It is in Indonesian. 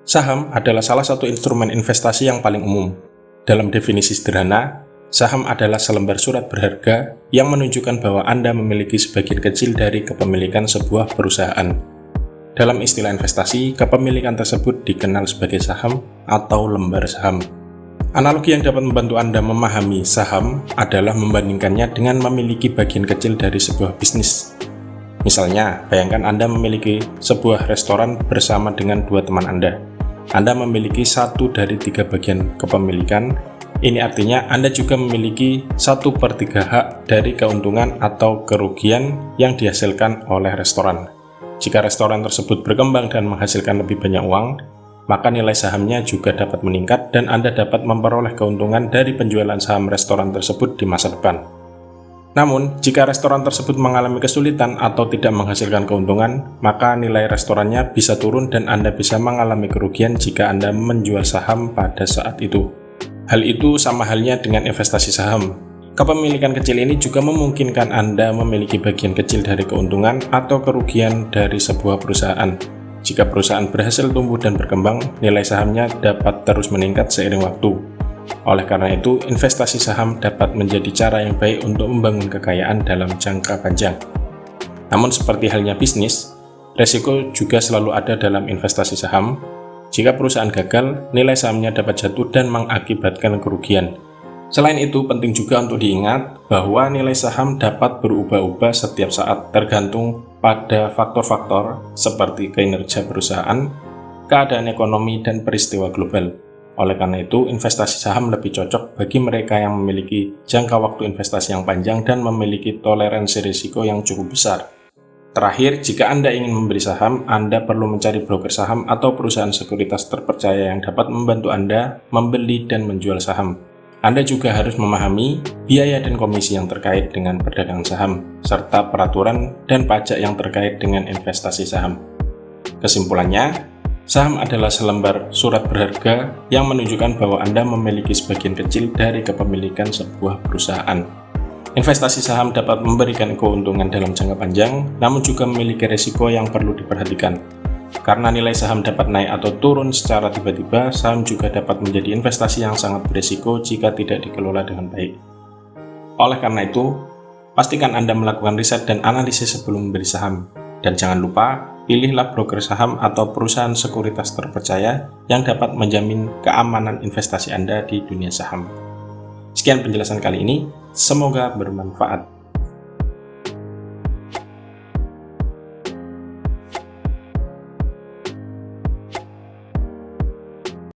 Saham adalah salah satu instrumen investasi yang paling umum. Dalam definisi sederhana, saham adalah selembar surat berharga yang menunjukkan bahwa Anda memiliki sebagian kecil dari kepemilikan sebuah perusahaan. Dalam istilah investasi, kepemilikan tersebut dikenal sebagai saham atau lembar saham. Analogi yang dapat membantu Anda memahami saham adalah membandingkannya dengan memiliki bagian kecil dari sebuah bisnis. Misalnya, bayangkan Anda memiliki sebuah restoran bersama dengan dua teman Anda. Anda memiliki 1 dari 3 bagian kepemilikan. Ini artinya Anda juga memiliki 1/3 hak dari keuntungan atau kerugian yang dihasilkan oleh restoran. Jika restoran tersebut berkembang dan menghasilkan lebih banyak uang, maka nilai sahamnya juga dapat meningkat dan Anda dapat memperoleh keuntungan dari penjualan saham restoran tersebut di masa depan. Namun, jika restoran tersebut mengalami kesulitan atau tidak menghasilkan keuntungan, maka nilai restorannya bisa turun dan Anda bisa mengalami kerugian jika Anda menjual saham pada saat itu. Hal itu sama halnya dengan investasi saham. Kepemilikan kecil ini juga memungkinkan Anda memiliki bagian kecil dari keuntungan atau kerugian dari sebuah perusahaan. Jika perusahaan berhasil tumbuh dan berkembang, nilai sahamnya dapat terus meningkat seiring waktu. Oleh karena itu, investasi saham dapat menjadi cara yang baik untuk membangun kekayaan dalam jangka panjang. Namun seperti halnya bisnis, resiko juga selalu ada dalam investasi saham. Jika perusahaan gagal, nilai sahamnya dapat jatuh dan mengakibatkan kerugian. Selain itu, penting juga untuk diingat bahwa nilai saham dapat berubah-ubah setiap saat tergantung pada faktor-faktor seperti kinerja perusahaan, keadaan ekonomi, dan peristiwa global. Oleh karena itu, investasi saham lebih cocok bagi mereka yang memiliki jangka waktu investasi yang panjang dan memiliki toleransi risiko yang cukup besar. Terakhir, jika Anda ingin membeli saham, Anda perlu mencari broker saham atau perusahaan sekuritas terpercaya yang dapat membantu Anda membeli dan menjual saham. Anda juga harus memahami biaya dan komisi yang terkait dengan perdagangan saham, serta peraturan dan pajak yang terkait dengan investasi saham. Kesimpulannya, saham adalah selembar surat berharga yang menunjukkan bahwa Anda memiliki sebagian kecil dari kepemilikan sebuah perusahaan. Investasi saham dapat memberikan keuntungan dalam jangka panjang, namun juga memiliki risiko yang perlu diperhatikan. Karena nilai saham dapat naik atau turun secara tiba-tiba, saham juga dapat menjadi investasi yang sangat berisiko jika tidak dikelola dengan baik. Oleh karena itu, pastikan Anda melakukan riset dan analisis sebelum membeli saham. Dan jangan lupa, pilihlah broker saham atau perusahaan sekuritas terpercaya yang dapat menjamin keamanan investasi Anda di dunia saham. Sekian penjelasan kali ini, semoga bermanfaat.